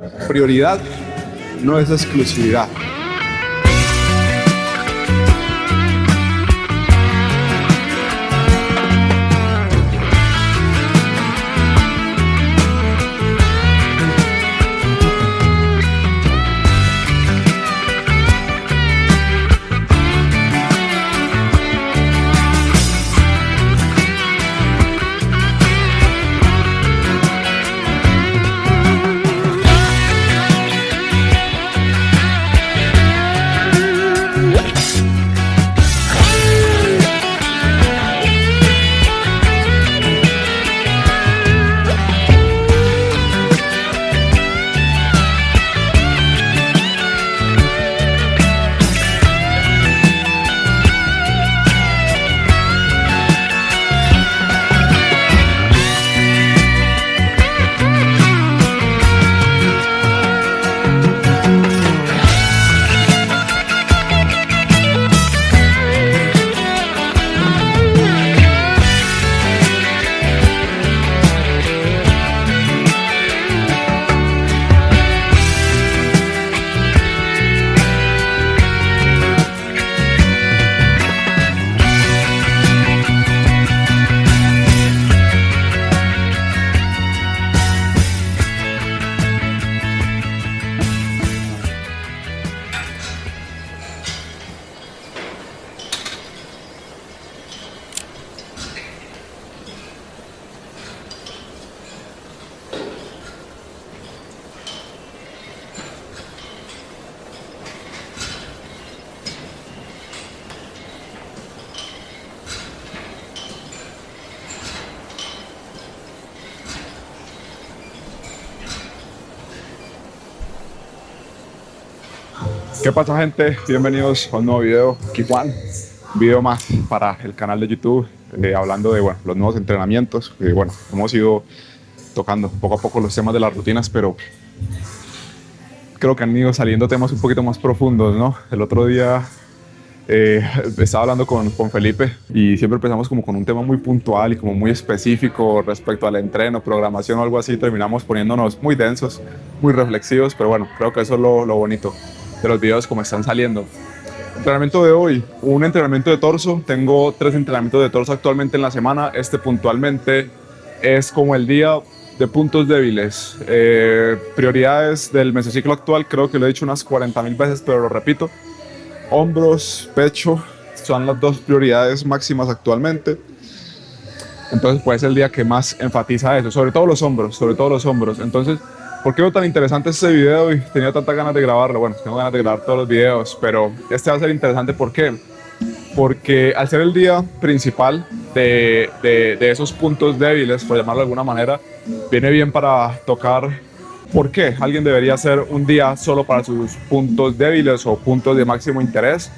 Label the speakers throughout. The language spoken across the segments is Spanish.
Speaker 1: Prioridad no es exclusividad. ¿Qué pasa, gente? Bienvenidos a un nuevo video. Aquí Juan, un video más para el canal de YouTube, hablando de los nuevos entrenamientos. Hemos ido tocando poco a poco los temas de las rutinas, pero creo que han ido saliendo temas un poquito más profundos, ¿no? El otro día estaba hablando con Felipe y siempre empezamos como con un tema muy puntual y como muy específico respecto al entreno, programación o algo así. Terminamos poniéndonos muy densos, muy reflexivos, pero bueno, creo que eso es lo bonito de los videos como están saliendo. Entrenamiento de hoy, un entrenamiento de torso. Tengo 3 entrenamientos de torso actualmente en la semana. Este puntualmente es como el día de puntos débiles. Prioridades del mesociclo actual, creo que lo he dicho unas 40.000 veces, pero lo repito. Hombros, pecho, son las 2 prioridades máximas actualmente. Entonces pues es el día que más enfatiza eso, sobre todo los hombros, Entonces, ¿por qué veo tan interesante este video y tenía tantas ganas de grabarlo? Bueno, tengo ganas de grabar todos los videos, pero este va a ser interesante. ¿Por qué? Porque al ser el día principal de esos puntos débiles, por llamarlo de alguna manera, viene bien para tocar por qué alguien debería hacer un día solo para sus puntos débiles o puntos de máximo interés.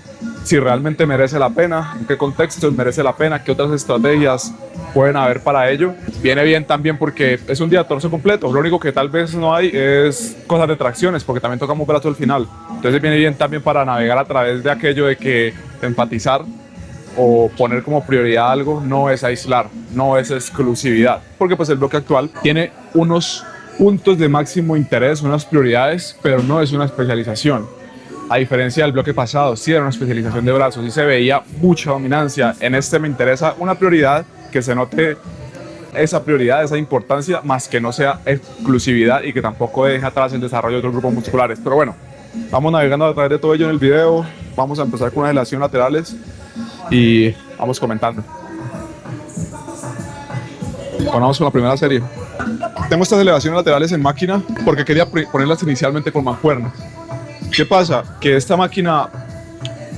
Speaker 1: Si realmente merece la pena, en qué contextos merece la pena, qué otras estrategias pueden haber para ello. Viene bien también porque es un día de torso completo. Lo único que tal vez no hay es cosas de tracciones, porque también tocamos brazo al final. Entonces viene bien también para navegar a través de aquello de que enfatizar o poner como prioridad algo no es aislar, no es exclusividad, porque pues el bloque actual tiene unos puntos de máximo interés, unas prioridades, pero no es una especialización. A diferencia del bloque pasado, sí era una especialización de brazos, sí se veía mucha dominancia. En este me interesa una prioridad, que se note esa prioridad, esa importancia, más que no sea exclusividad y que tampoco deje atrás el desarrollo de otros grupos musculares. Pero bueno, vamos navegando a través de todo ello en el video. Vamos a empezar con unas elevaciones laterales y vamos comentando. Bueno, vamos con la primera serie. Tengo estas elevaciones laterales en máquina porque quería ponerlas inicialmente con mancuernas. ¿Qué pasa? Que esta máquina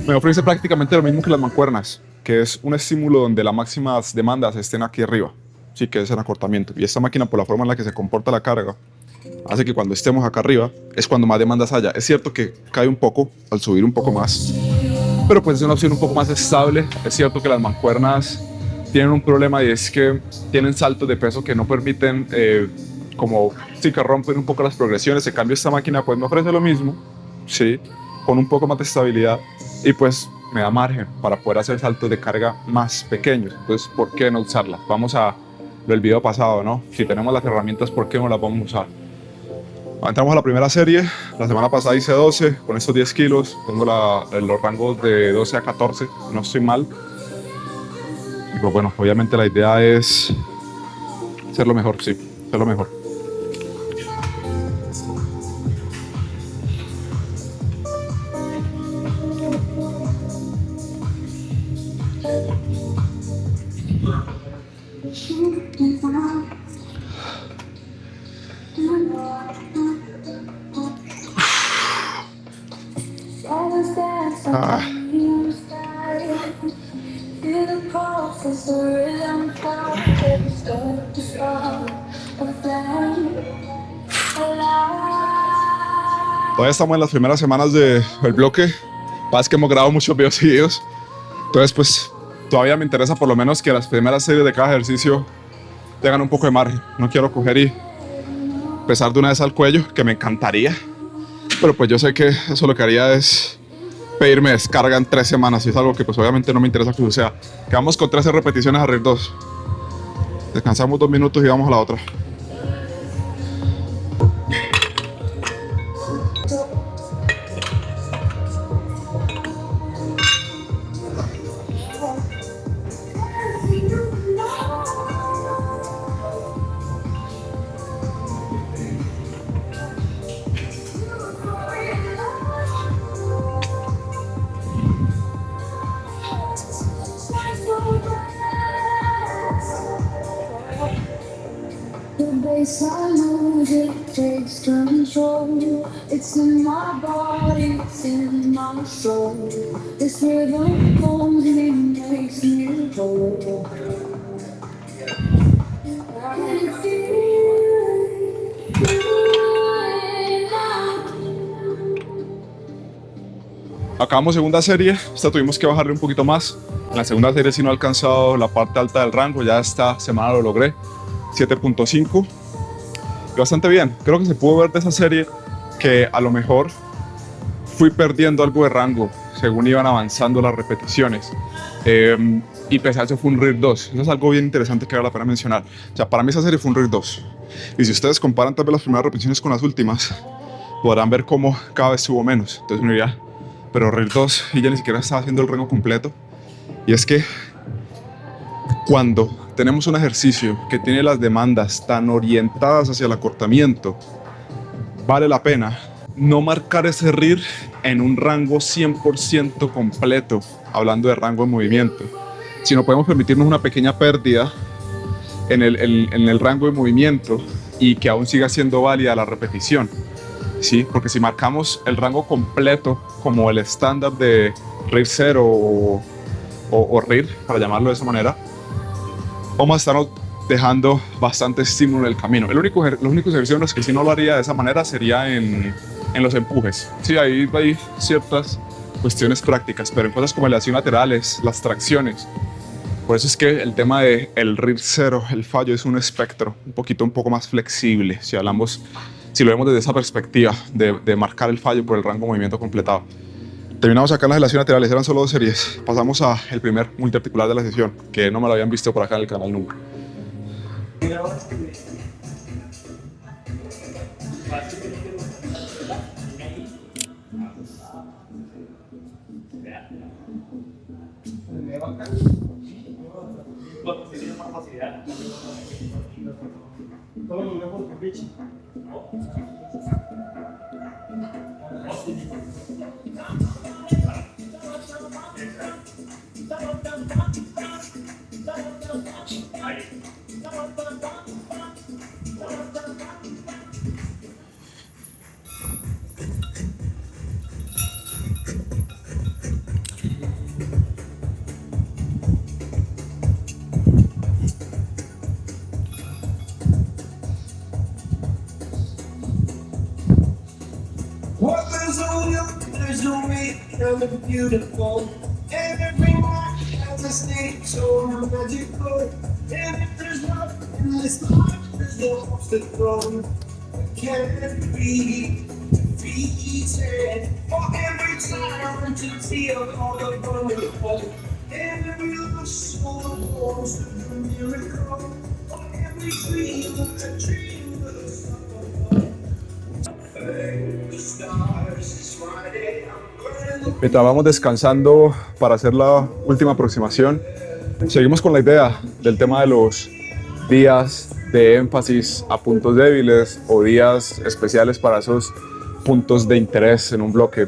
Speaker 1: me ofrece prácticamente lo mismo que las mancuernas, que es un estímulo donde las máximas demandas estén aquí arriba, sí, que es el acortamiento. Y esta máquina, por la forma en la que se comporta la carga, hace que cuando estemos acá arriba es cuando más demandas haya. Es cierto que cae un poco al subir un poco más, pero pues es una opción un poco más estable. Es cierto que las mancuernas tienen un problema y es que tienen saltos de peso que no permiten, sí, que rompen un poco las progresiones. En cambio esta máquina pues me ofrece lo mismo, sí, con un poco más de estabilidad y pues me da margen para poder hacer saltos de carga más pequeños. Entonces, ¿por qué no usarla? Vamos a lo del video pasado, ¿no? Si tenemos las herramientas, ¿por qué no las vamos a usar? Entramos a la primera serie. La semana pasada hice 12 con estos 10 kilos. Tengo los rangos de 12 a 14, no estoy mal. Y pues bueno, obviamente la idea es hacerlo mejor, sí, hacerlo mejor. Todavía estamos en las primeras semanas del bloque. Pasa que hemos grabado muchos videos seguidos. Entonces, pues, todavía me interesa por lo menos que las primeras series de cada ejercicio tengan un poco de margen. No quiero coger y pesar de una vez al cuello, que me encantaría. Pero pues yo sé que eso lo que haría es pedirme descarga en 3 semanas. Y es algo que pues obviamente no me interesa que suceda. Quedamos con 13 repeticiones a RIR 2. Descansamos 2 minutos y vamos a la otra.
Speaker 2: I lose it, takes control. It's in my body, it's in my soul. This rhythm pulls me, makes me whole. I can feel it now.
Speaker 1: Acabamos segunda serie. Esta tuvimos que bajarle un poquito más. En la segunda serie sí no he alcanzado la parte alta del rango. Ya esta semana lo logré. 7.5. Bastante bien. Creo que se pudo ver de esa serie que a lo mejor fui perdiendo algo de rango según iban avanzando las repeticiones. Y pese a eso fue un RIR 2. Eso es algo bien interesante que vale la pena mencionar. O sea, para mí esa serie fue un RIR 2. Y si ustedes comparan tal vez las primeras repeticiones con las últimas, podrán ver cómo cada vez subo menos. Entonces uno diría, pero RIR 2 y ya ni siquiera estaba haciendo el rango completo. Y es que cuando tenemos un ejercicio que tiene las demandas tan orientadas hacia el acortamiento, vale la pena no marcar ese RIR en un rango 100% completo, hablando de rango de movimiento, sino podemos permitirnos una pequeña pérdida en el rango de movimiento y que aún siga siendo válida la repetición, ¿sí? Porque si marcamos el rango completo como el estándar de RIR 0 o RIR, para llamarlo de esa manera, vamos a estarnos dejando bastante estímulo en el camino. Los únicos ejercicios en los que sí no lo haría de esa manera sería en los empujes. Sí, ahí hay ciertas cuestiones prácticas, pero en cosas como elevación laterales, las tracciones. Por eso es que el tema del RIR 0, el fallo, es un espectro un poco más flexible, si lo vemos desde esa perspectiva de marcar el fallo por el rango de movimiento completado. Terminamos acá en las elevaciones laterales, eran solo 2 series. Pasamos al primer multiarticular de la sesión, que no me lo habían visto por acá en el canal nunca.
Speaker 2: What goes on you, there's no way I'm beautiful. And every night has a state so magical. And if there's love in this life, there's no obstacle. Can't be defeated. For every time to feel all the wonderful. And every loss for a miracle. For every dream, a dream of something. the stars. It's Friday, I'm burning
Speaker 1: Mientras vamos descansando para hacer la última aproximación, seguimos con la idea del tema de los días de énfasis a puntos débiles o días especiales para esos puntos de interés en un bloque.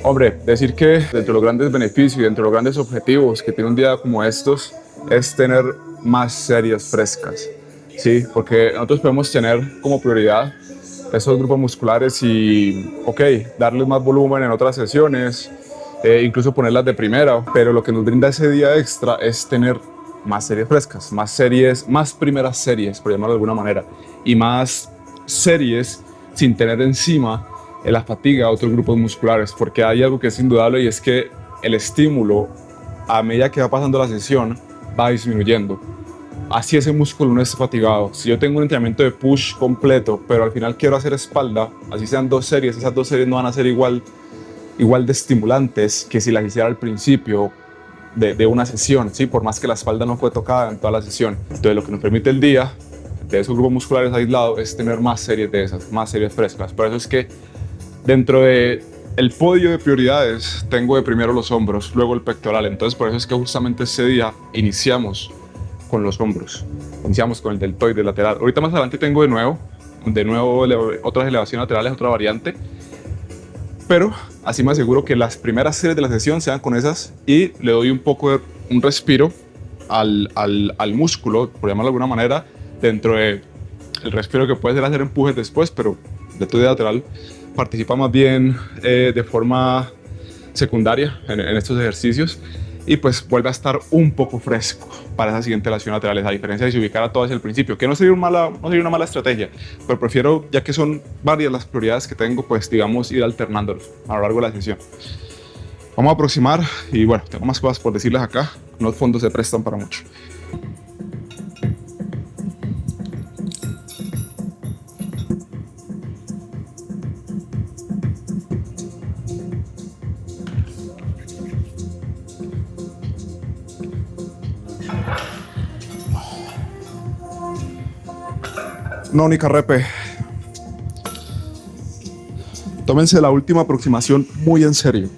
Speaker 1: Hombre, decir que dentro de los grandes beneficios y dentro de los grandes objetivos que tiene un día como estos es tener más series frescas, ¿sí? Porque nosotros podemos tener como prioridad esos grupos musculares y, ok, darles más volumen en otras sesiones, incluso ponerlas de primera, pero lo que nos brinda ese día extra es tener más series frescas, más series, más primeras series, por llamarlo de alguna manera, y más series sin tener encima la fatiga a otros grupos musculares, porque hay algo que es indudable y es que el estímulo a medida que va pasando la sesión va disminuyendo. Así ese músculo no esté fatigado. Si yo tengo un entrenamiento de push completo, pero al final quiero hacer espalda, así sean 2 series, esas 2 series no van a ser igual de estimulantes que si las hiciera al principio de una sesión, ¿sí? Por más que la espalda no fue tocada en toda la sesión. Entonces lo que nos permite el día de esos grupos musculares aislados es tener más series de esas, más series frescas. Por eso es que dentro de el podio de prioridades tengo de primero los hombros, luego el pectoral. Entonces por eso es que justamente ese día iniciamos con los hombros, iniciamos con el deltoide lateral. Ahorita más adelante tengo de nuevo otras elevaciones laterales, otra variante, pero así me aseguro que las primeras series de la sesión sean con esas y le doy un poco de un respiro al músculo, por llamarlo de alguna manera, dentro de el respiro que puede ser hacer empujes después, pero el deltoide lateral participa más bien de forma secundaria en estos ejercicios y pues vuelve a estar un poco fresco para esa siguiente elevación lateral, a diferencia de si ubicara todo desde el principio, que no sería una mala estrategia, pero prefiero, ya que son varias las prioridades que tengo, pues digamos ir alternándolos a lo largo de la sesión. Vamos a aproximar y bueno, tengo más cosas por decirles acá, los fondos se prestan para mucho. No, ni carrepe. Tómense la última aproximación muy en serio,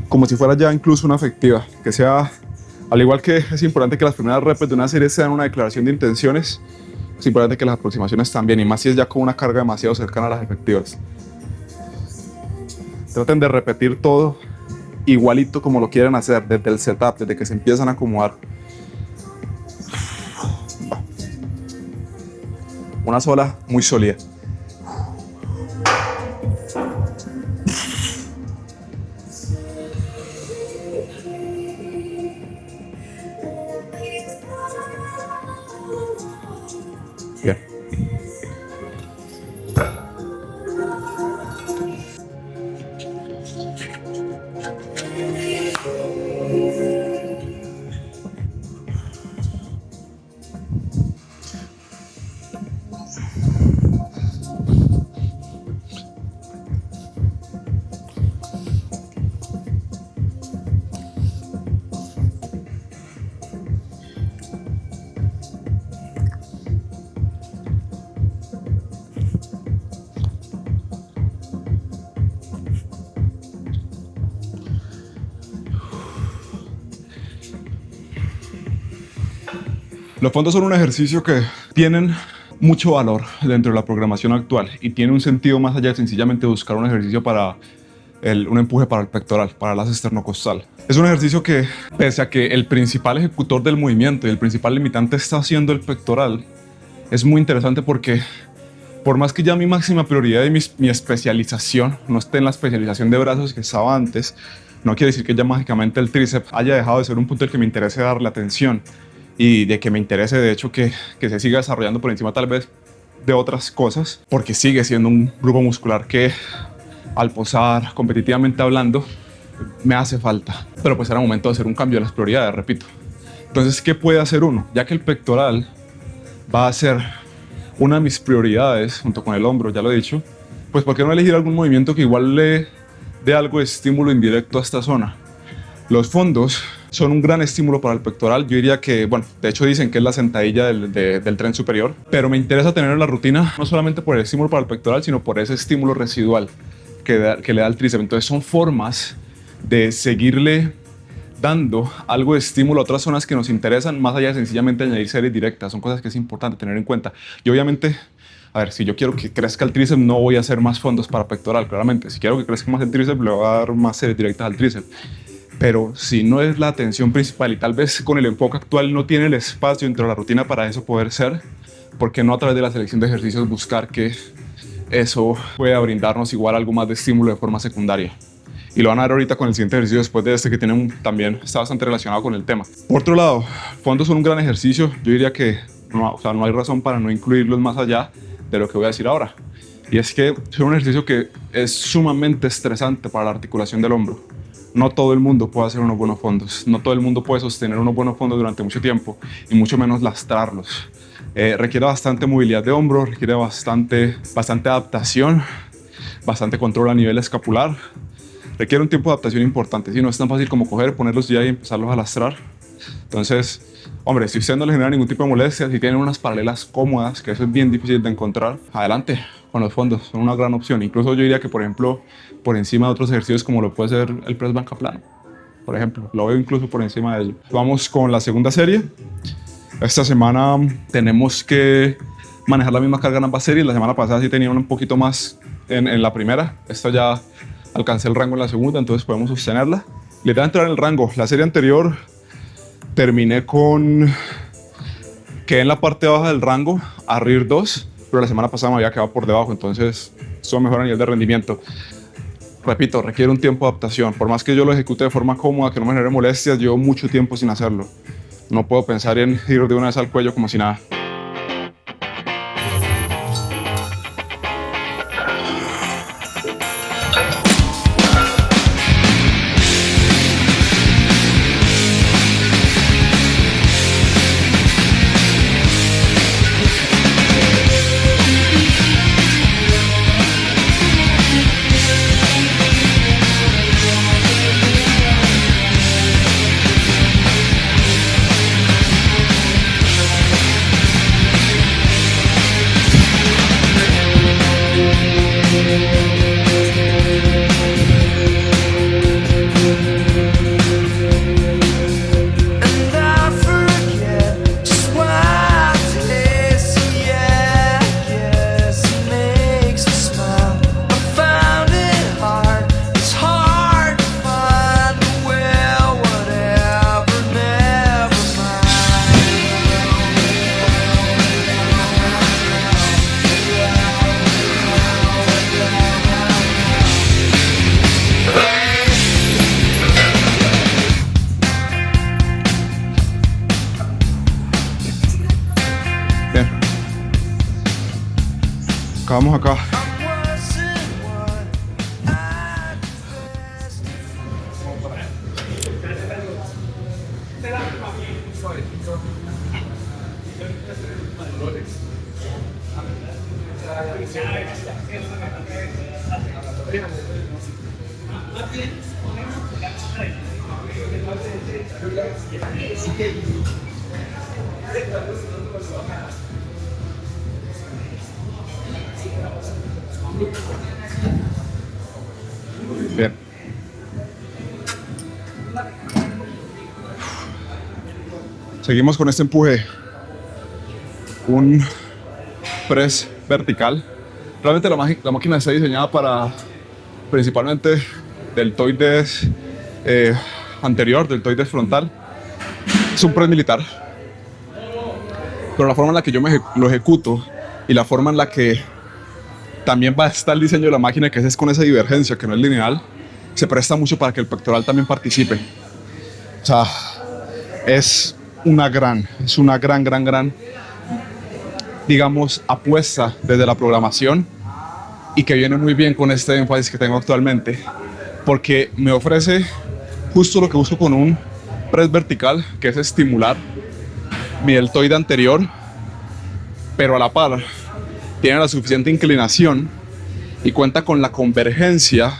Speaker 1: como si fuera ya incluso una efectiva, que sea, al igual que es importante que las primeras repes de una serie sean una declaración de intenciones, es importante que las aproximaciones también, y más si es ya con una carga demasiado cercana a las efectivas. Traten de repetir todo igualito como lo quieren hacer, desde el setup, desde que se empiezan a acomodar. Una sola, muy sólida. Bien. Los fondos son un ejercicio que tienen mucho valor dentro de la programación actual y tiene un sentido más allá de sencillamente buscar un ejercicio para un empuje para el pectoral, para el as esternocostal. Es un ejercicio que, pese a que el principal ejecutor del movimiento y el principal limitante está siendo el pectoral, es muy interesante porque por más que ya mi máxima prioridad y mi especialización no esté en la especialización de brazos que estaba antes, no quiere decir que ya mágicamente el tríceps haya dejado de ser un punto al que me interese darle atención y de que me interese de hecho que se siga desarrollando por encima tal vez de otras cosas, porque sigue siendo un grupo muscular que al posar competitivamente hablando me hace falta, pero pues era momento de hacer un cambio de las prioridades, repito. Entonces, ¿qué puede hacer uno? Ya que el pectoral va a ser una de mis prioridades junto con el hombro, ya lo he dicho, pues ¿por qué no elegir algún movimiento que igual le dé algo de estímulo indirecto a esta zona? Los fondos son un gran estímulo para el pectoral. Yo diría que, bueno, de hecho dicen que es la sentadilla del tren superior, pero me interesa tener en la rutina no solamente por el estímulo para el pectoral, sino por ese estímulo residual que le da el tríceps. Entonces son formas de seguirle dando algo de estímulo a otras zonas que nos interesan, más allá de sencillamente añadir series directas. Son cosas que es importante tener en cuenta. Y obviamente, a ver, si yo quiero que crezca el tríceps, no voy a hacer más fondos para pectoral, claramente. Si quiero que crezca más el tríceps, le voy a dar más series directas al tríceps. Pero si no es la atención principal y tal vez con el enfoque actual no tiene el espacio dentro de la rutina para eso poder ser, ¿por qué no a través de la selección de ejercicios buscar que eso pueda brindarnos igual algo más de estímulo de forma secundaria? Y lo van a ver ahorita con el siguiente ejercicio después de este, que también está bastante relacionado con el tema. Por otro lado, fondos son un gran ejercicio. Yo diría que no hay razón para no incluirlos más allá de lo que voy a decir ahora. Y es que es un ejercicio que es sumamente estresante para la articulación del hombro. No todo el mundo puede hacer unos buenos fondos. No todo el mundo puede sostener unos buenos fondos durante mucho tiempo y mucho menos lastrarlos. Requiere bastante movilidad de hombro, requiere bastante adaptación, bastante control a nivel escapular. Requiere un tiempo de adaptación importante. Si no es tan fácil como coger, ponerlos ya y empezarlos a lastrar. Entonces, hombre, si usted no le genera ningún tipo de molestia, si tienen unas paralelas cómodas, que eso es bien difícil de encontrar, adelante con los fondos, son una gran opción. Incluso yo diría que, por ejemplo, por encima de otros ejercicios como lo puede ser el press banca plano, por ejemplo, lo veo incluso por encima de ello. Vamos con la segunda serie. Esta semana tenemos que manejar la misma carga en ambas series. La semana pasada sí tenía un poquito más en la primera. Esta ya alcancé el rango en la segunda, entonces podemos sostenerla. Le voy a entrar en el rango. La serie anterior terminé quedé en la parte baja del rango a RIR 2, pero la semana pasada me había quedado por debajo, entonces estuvo mejor a nivel de rendimiento. Repito, requiere un tiempo de adaptación. Por más que yo lo ejecute de forma cómoda, que no me genere molestias, llevo mucho tiempo sin hacerlo. No puedo pensar en ir de una vez al cuello como si nada. Acabamos acá. Bien. Seguimos con este empuje. Un press vertical. Realmente la máquina está diseñada para principalmente deltoides anterior, deltoides frontal. Es un press militar. Pero la forma en la que yo lo ejecuto y la forma en la que también va a estar el diseño de la máquina, que es con esa divergencia que no es lineal, se presta mucho para que el pectoral también participe. O sea, es una gran, digamos, apuesta desde la programación, y que viene muy bien con este énfasis que tengo actualmente, porque me ofrece justo lo que busco con un press vertical, que es estimular mi deltoide anterior, pero a la par tiene la suficiente inclinación y cuenta con la convergencia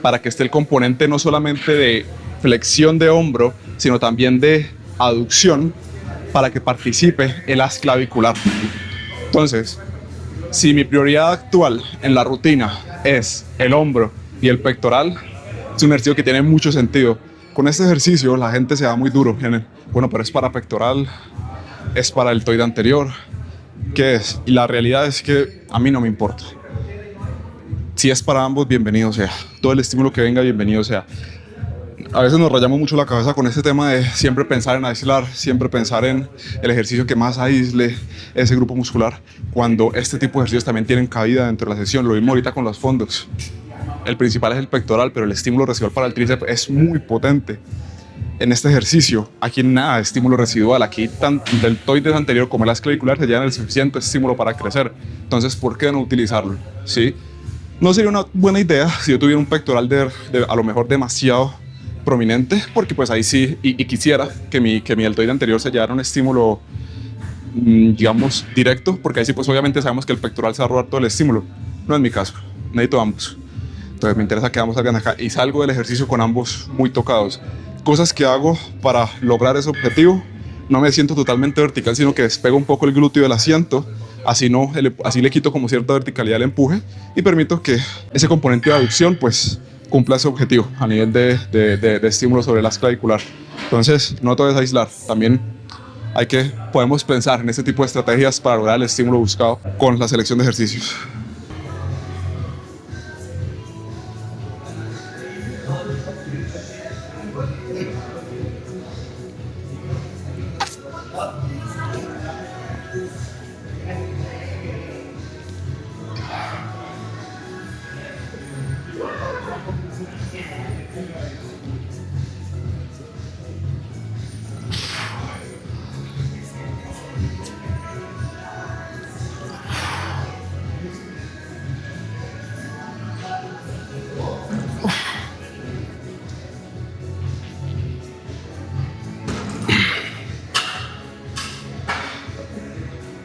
Speaker 1: para que esté el componente no solamente de flexión de hombro, sino también de aducción para que participe el haz clavicular. Entonces, si mi prioridad actual en la rutina es el hombro y el pectoral, es un ejercicio que tiene mucho sentido. Con este ejercicio la gente se da muy duro. Bueno, pero es para pectoral, es para el deltoide anterior, ¿qué es? Y la realidad es que a mí no me importa. Si es para ambos, bienvenido sea. Todo el estímulo que venga, bienvenido sea. A veces nos rayamos mucho la cabeza con este tema de siempre pensar en aislar, siempre pensar en el ejercicio que más aísle ese grupo muscular, cuando este tipo de ejercicios también tienen cabida dentro de la sesión. Lo mismo ahorita con los fondos. El principal es el pectoral, pero el estímulo residual para el tríceps es muy potente. En este ejercicio, aquí nada de estímulo residual, aquí tanto el deltoides anterior como el haz clavicular se llevan el suficiente estímulo para crecer. Entonces, ¿por qué no utilizarlo? ¿Sí? No sería una buena idea si yo tuviera un pectoral a lo mejor demasiado prominente, porque pues ahí sí, y quisiera que mi deltoide anterior se llevara un estímulo, digamos, directo, porque ahí sí pues obviamente sabemos que el pectoral se va a robar todo el estímulo. No es mi caso, necesito ambos. Entonces me interesa que ambos salgan acá y salgo del ejercicio con ambos muy tocados. Cosas que hago para lograr ese objetivo: no me siento totalmente vertical, sino que despego un poco el glúteo del asiento, así le quito como cierta verticalidad al empuje y permito que ese componente de aducción pues cumpla ese objetivo a nivel de estímulo sobre el haz clavicular. Entonces, no todo es aislar, también podemos pensar en este tipo de estrategias para lograr el estímulo buscado con la selección de ejercicios.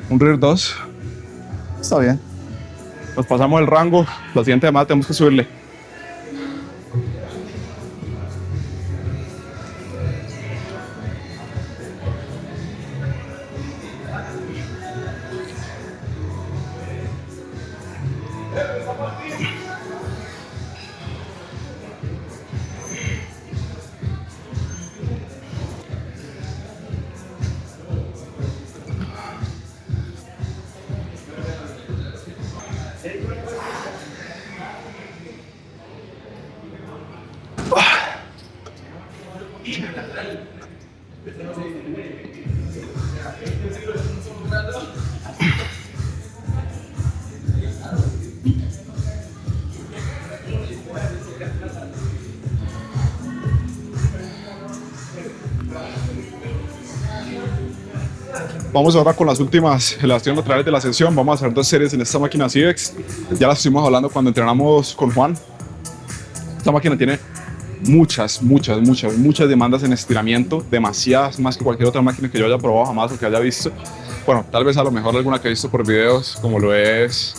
Speaker 1: Un rear 2. Está bien. Nos pasamos el rango. La siguiente llamada tenemos que subirle. Vamos ahora con las últimas elevaciones laterales de la sesión. Vamos a hacer 2 series en esta máquina CIVEX. Ya las estuvimos hablando cuando entrenamos con Juan. Esta máquina tiene muchas demandas en estiramiento, demasiadas más que cualquier otra máquina que yo haya probado jamás o que haya visto. Bueno, tal vez a lo mejor alguna que he visto por videos, como lo es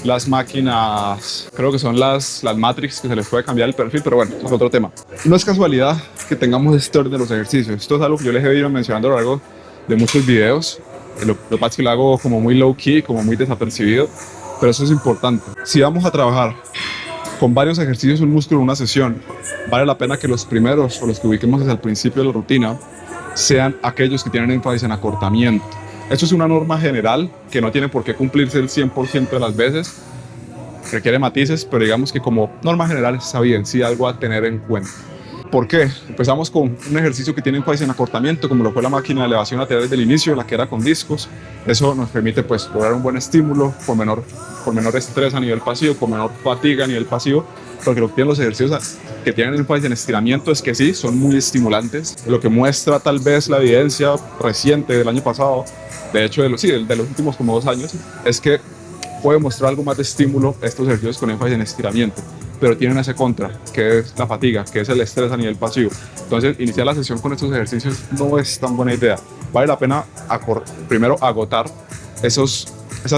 Speaker 1: las máquinas, creo que son las Matrix, que se les puede cambiar el perfil, pero bueno, es otro tema. No es casualidad que tengamos este orden de los ejercicios. Esto es algo que yo les he ido mencionando a lo largo de muchos videos. Lo que pasa es que lo hago como muy low key, como muy desapercibido, pero eso es importante. Si vamos a trabajar con varios ejercicios un músculo en una sesión, vale la pena que los primeros o los que ubiquemos desde el principio de la rutina sean aquellos que tienen énfasis en acortamiento. Esto es una norma general que no tiene por qué cumplirse el 100% de las veces, requiere matices, pero digamos que como norma general está bien, sí, algo a tener en cuenta. ¿Por qué? Empezamos con un ejercicio que tiene énfasis en acortamiento, como lo fue la máquina de elevación lateral desde el inicio, la que era con discos. Eso nos permite pues lograr un buen estímulo con menor estrés a nivel pasivo, con menor fatiga a nivel pasivo, porque lo que tienen los ejercicios que tienen énfasis en estiramiento es que sí, son muy estimulantes. Lo que muestra tal vez la evidencia reciente del año pasado, de hecho de los últimos como 2 años, es que puede mostrar algo más de estímulo estos ejercicios con énfasis en estiramiento, pero tienen ese contra, que es la fatiga, que es el estrés a nivel pasivo. Entonces, iniciar la sesión con estos ejercicios no es tan buena idea. Vale la pena primero agotar esas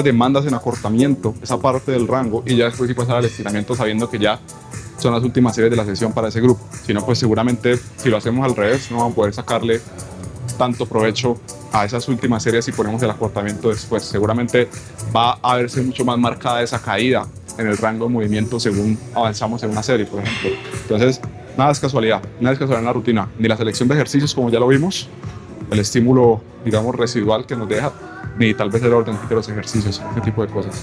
Speaker 1: demandas en acortamiento, esa parte del rango, y ya después sí pasar al estiramiento sabiendo que ya son las últimas series de la sesión para ese grupo. Si no, pues seguramente si lo hacemos al revés, no vamos a poder sacarle tanto provecho a esas últimas series si ponemos el acortamiento después. Seguramente va a verse mucho más marcada esa caída en el rango de movimiento según avanzamos en una serie, por ejemplo. Entonces, nada es casualidad en la rutina, ni la selección de ejercicios, como ya lo vimos, el estímulo, digamos, residual que nos deja, ni tal vez el orden de los ejercicios, ese tipo de cosas.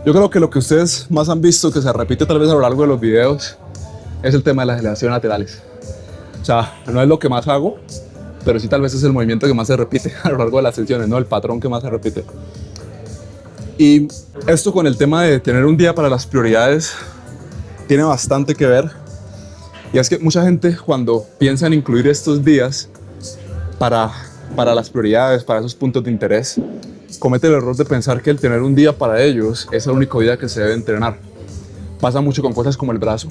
Speaker 1: Yo creo que lo que ustedes más han visto, que se repite tal vez a lo largo de los videos, es el tema de las elevaciones laterales. O sea, no es lo que más hago, pero sí tal vez es el movimiento que más se repite a lo largo de las sesiones, ¿no? El patrón que más se repite. Y esto con el tema de tener un día para las prioridades tiene bastante que ver. Y es que mucha gente cuando piensa en incluir estos días para las prioridades, para esos puntos de interés, comete el error de pensar que el tener un día para ellos es el único día que se debe entrenar. Pasa mucho con cosas como el brazo,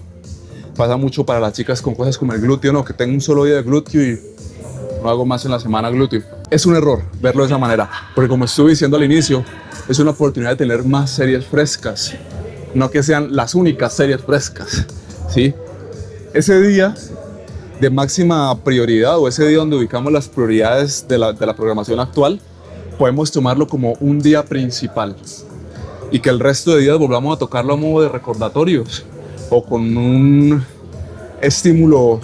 Speaker 1: pasa mucho para las chicas con cosas como el glúteo, no, que tengo un solo día de glúteo y no hago más en la semana glúteo. Es un error verlo de esa manera, porque como estuve diciendo al inicio, es una oportunidad de tener más series frescas, no que sean las únicas series frescas, ¿sí? Ese día de máxima prioridad o ese día donde ubicamos las prioridades de la programación actual, podemos tomarlo como un día principal y que el resto de días volvamos a tocarlo a modo de recordatorios o con un estímulo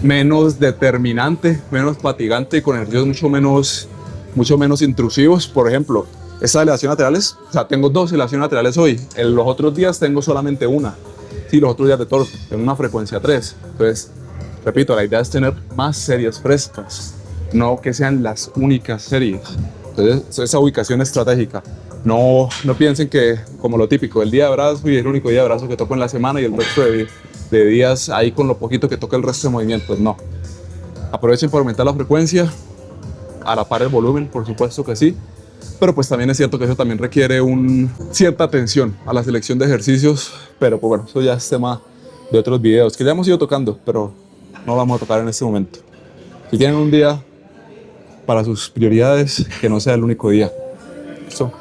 Speaker 1: menos determinante, menos fatigante y con ejercicios mucho menos intrusivos. Por ejemplo, estas elevaciones laterales, o sea, tengo 2 elevaciones laterales hoy, en los otros días tengo solamente una. Sí, los otros días de torso, en una frecuencia 3. Entonces, repito, la idea es tener más series frescas, no que sean las únicas series. Entonces, esa ubicación estratégica. No piensen que, como lo típico, el día de brazo y el único día de brazo que toco en la semana y el resto de días ahí con lo poquito que toca el resto de movimientos. No. Aprovechen para aumentar la frecuencia, a la par el volumen, por supuesto que sí. Pero pues también es cierto que eso también requiere cierta atención a la selección de ejercicios. Pero pues bueno, eso ya es tema de otros videos que ya hemos ido tocando, pero no lo vamos a tocar en este momento. Si tienen un día para sus prioridades, que no sea el único día. ¿Listo?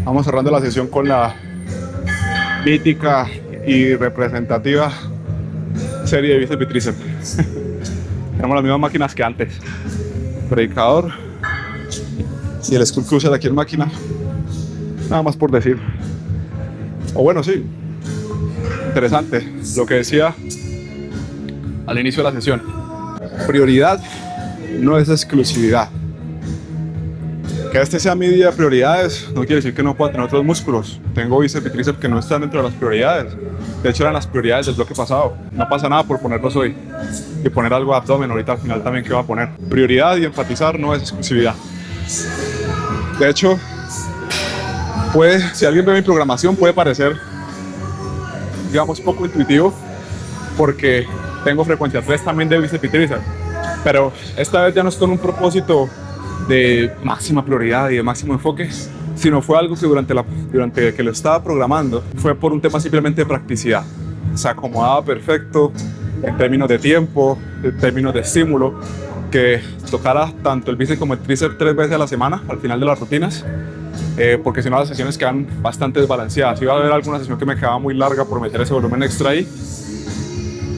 Speaker 1: Vamos cerrando la sesión con la mítica y representativa serie de bíceps y tríceps. Tenemos las mismas máquinas que antes. Predicador y el Skull Cruiser aquí en máquina. Nada más por decir. O bueno, sí. Interesante lo que decía al inicio de la sesión. Prioridad no es exclusividad. Que este sea mi día de prioridades no quiere decir que no pueda tener otros músculos. Tengo bíceps y tríceps que no están dentro de las prioridades. De hecho, eran las prioridades del bloque pasado. No pasa nada por ponerlos hoy. Y poner algo de abdomen ahorita al final también que va a poner. Prioridad y enfatizar no es exclusividad. De hecho, si alguien ve mi programación puede parecer, digamos, poco intuitivo porque tengo frecuencia 3 también de bíceps y tríceps. Pero esta vez ya no es con un propósito de máxima prioridad y de máximo enfoque, sino fue algo que durante que lo estaba programando fue por un tema simplemente de practicidad. Se acomodaba perfecto en términos de tiempo, en términos de estímulo, que tocara tanto el bíceps como el tríceps 3 veces a la semana al final de las rutinas, porque si no las sesiones quedan bastante desbalanceadas. Iba a haber alguna sesión que me quedaba muy larga por meter ese volumen extra ahí,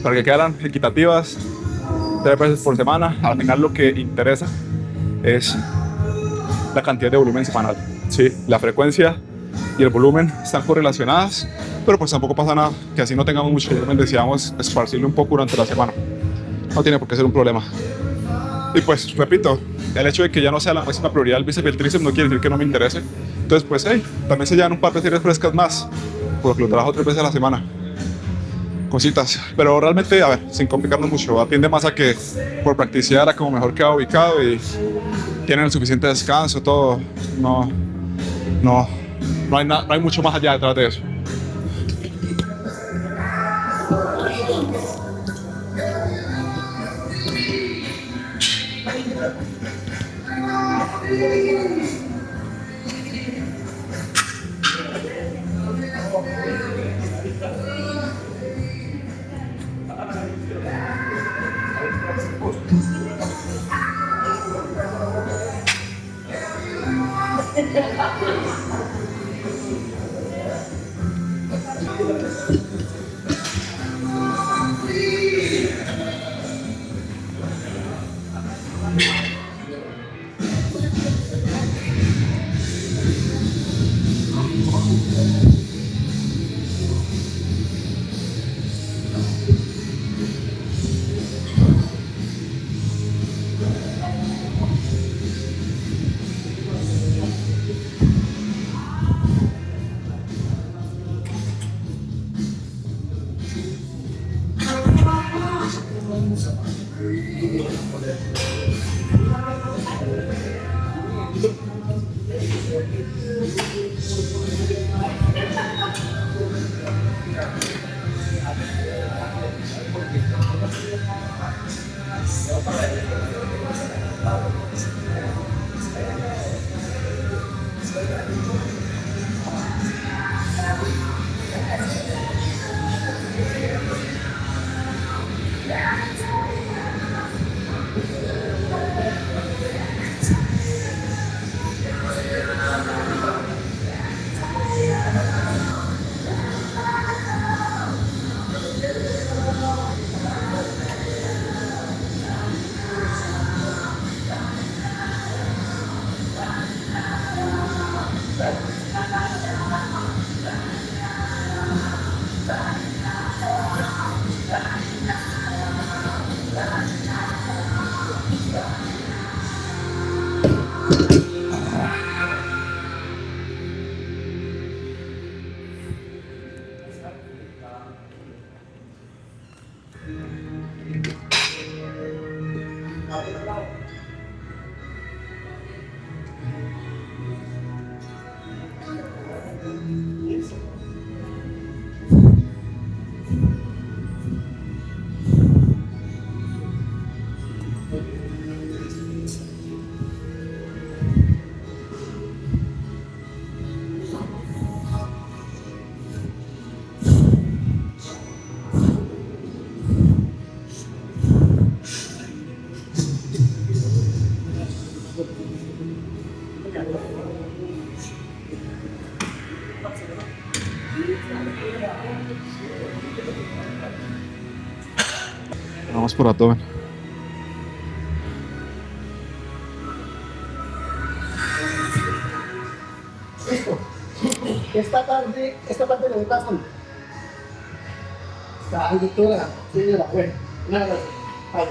Speaker 1: para que quedaran equitativas 3 veces por semana. Al final lo que interesa es la cantidad de volumen semanal. Sí, la frecuencia y el volumen están correlacionadas, pero pues tampoco pasa nada que así no tengamos mucho volumen, decidamos esparcirlo un poco durante la semana. No tiene por qué ser un problema. Y pues, repito, el hecho de que ya no sea la máxima prioridad el bíceps y el tríceps no quiere decir que no me interese. Entonces, pues, también se llevan un par de series frescas más, porque lo trabajo 3 veces a la semana. Cositas, pero realmente, a ver, sin complicarnos mucho, atiende más a que por practicidad era como mejor queda ubicado y tienen el suficiente descanso, todo. No hay mucho más allá detrás de eso. Vamos por abdomen.
Speaker 3: Listo. Esta parte le pasan. La doctora, señora, bueno, nada, vale.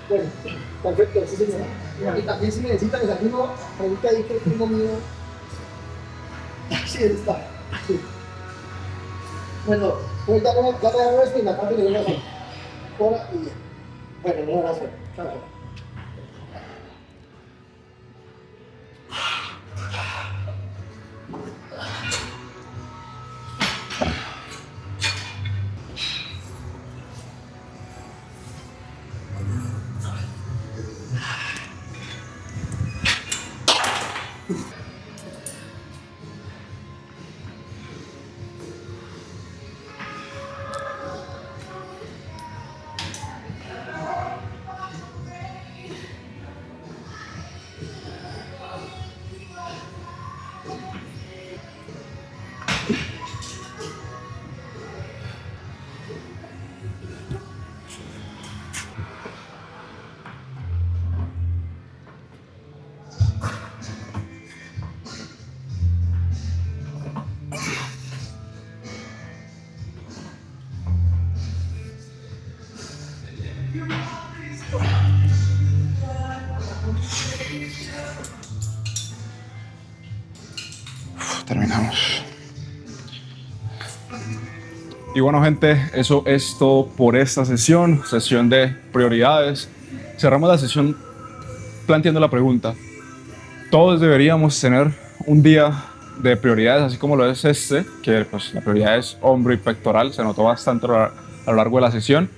Speaker 3: Bueno, perfecto, sí señora. Y también si necesitan el alguno, pregunta ahí que tengo miedo. Sí, está. Sí. Bueno, voy a dar esto y la parte le voy a hacer. Ahora y ya. Bueno, no voy a hacer. Chao.
Speaker 1: Terminamos. Y bueno, gente, eso es todo por esta sesión de prioridades. Cerramos la sesión planteando la pregunta: todos deberíamos tener un día de prioridades, así como lo es este, que pues la prioridad es hombro y pectoral, se notó bastante a lo largo de la sesión.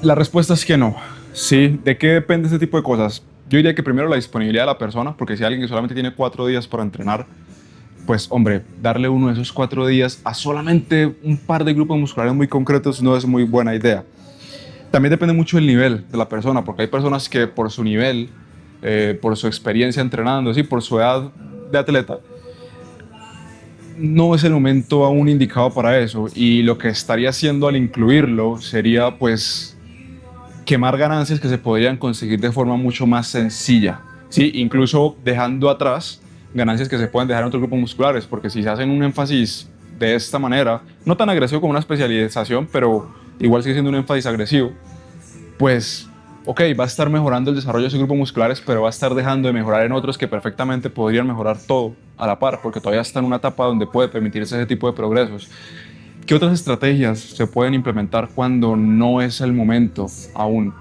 Speaker 1: La respuesta es que no. ¿Sí? ¿De qué depende este tipo de cosas? Yo diría que primero la disponibilidad de la persona, porque si alguien que solamente tiene 4 días para entrenar, pues hombre, darle uno de esos 4 días a solamente un par de grupos musculares muy concretos no es muy buena idea. También depende mucho del nivel de la persona, porque hay personas que por su nivel, por su experiencia entrenando, ¿sí? Por su edad de atleta, no es el momento aún indicado para eso, y lo que estaría haciendo al incluirlo sería pues quemar ganancias que se podrían conseguir de forma mucho más sencilla, ¿sí? Incluso dejando atrás ganancias que se pueden dejar en otros grupos musculares, porque si se hacen un énfasis de esta manera, no tan agresivo como una especialización, pero igual sigue siendo un énfasis agresivo, pues ok, va a estar mejorando el desarrollo de esos grupos musculares, pero va a estar dejando de mejorar en otros que perfectamente podrían mejorar todo a la par, porque todavía está en una etapa donde puede permitirse ese tipo de progresos. ¿Qué otras estrategias se pueden implementar cuando no es el momento aún?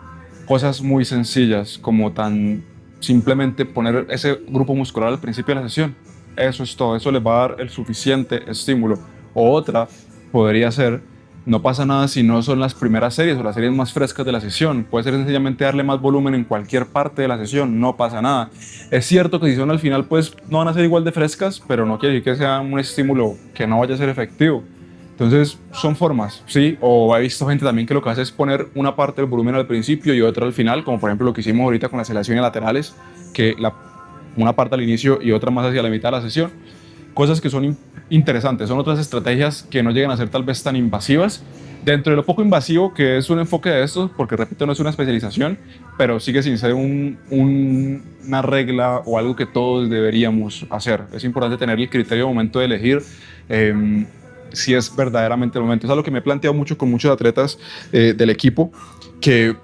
Speaker 1: Cosas muy sencillas como tan simplemente poner ese grupo muscular al principio de la sesión. Eso es todo, eso les va a dar el suficiente estímulo. O otra podría ser: no pasa nada si no son las primeras series o las series más frescas de la sesión. Puede ser sencillamente darle más volumen en cualquier parte de la sesión, no pasa nada. Es cierto que si son al final, pues no van a ser igual de frescas, pero no quiere decir que sea un estímulo que no vaya a ser efectivo. Entonces, son formas, ¿sí? O he visto gente también que lo que hace es poner una parte del volumen al principio y otra al final, como por ejemplo lo que hicimos ahorita con las elevaciones laterales, que una parte al inicio y otra más hacia la mitad de la sesión. Cosas que son interesantes, son otras estrategias que no llegan a ser tal vez tan invasivas. Dentro de lo poco invasivo que es un enfoque de estos, porque repito, no es una especialización, pero sigue sin ser una regla o algo que todos deberíamos hacer. Es importante tener el criterio al momento de elegir si es verdaderamente el momento. Es algo que me he planteado mucho con muchos atletas del equipo, que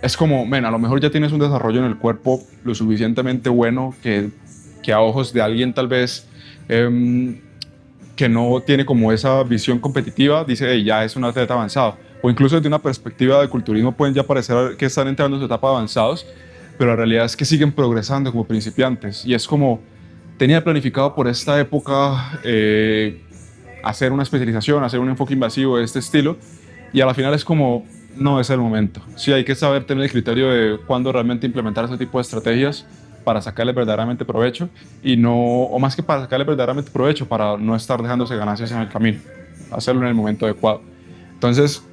Speaker 1: es como, a lo mejor ya tienes un desarrollo en el cuerpo lo suficientemente bueno que a ojos de alguien tal vez que no tiene como esa visión competitiva, dice, "Hey, ya es un atleta avanzado". O incluso desde una perspectiva de culturismo pueden ya parecer que están entrando en su etapa de avanzados, pero la realidad es que siguen progresando como principiantes. Y es como, tenía planificado por esta época hacer una especialización, hacer un enfoque invasivo de este estilo, y a la final es como, no es el momento. Sí, hay que saber tener el criterio de cuándo realmente implementar ese tipo de estrategias para sacarle verdaderamente provecho y no, o más que para sacarle verdaderamente provecho, para no estar dejándose ganancias en el camino, hacerlo en el momento adecuado. Entonces,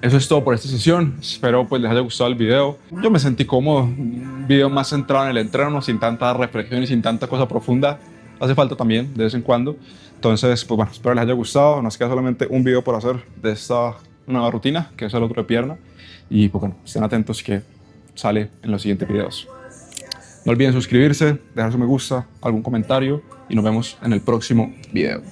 Speaker 1: eso es todo por esta sesión. Espero pues les haya gustado el video. Yo me sentí cómodo, un video más centrado en el entreno, sin tanta reflexión y sin tanta cosa profunda. Hace falta también de vez en cuando. Entonces, pues bueno, espero les haya gustado. Nos queda solamente un video por hacer de esta nueva rutina, que es el otro de pierna. Y pues bueno, estén atentos que sale en los siguientes videos. No olviden suscribirse, dejar su me gusta, algún comentario y nos vemos en el próximo video.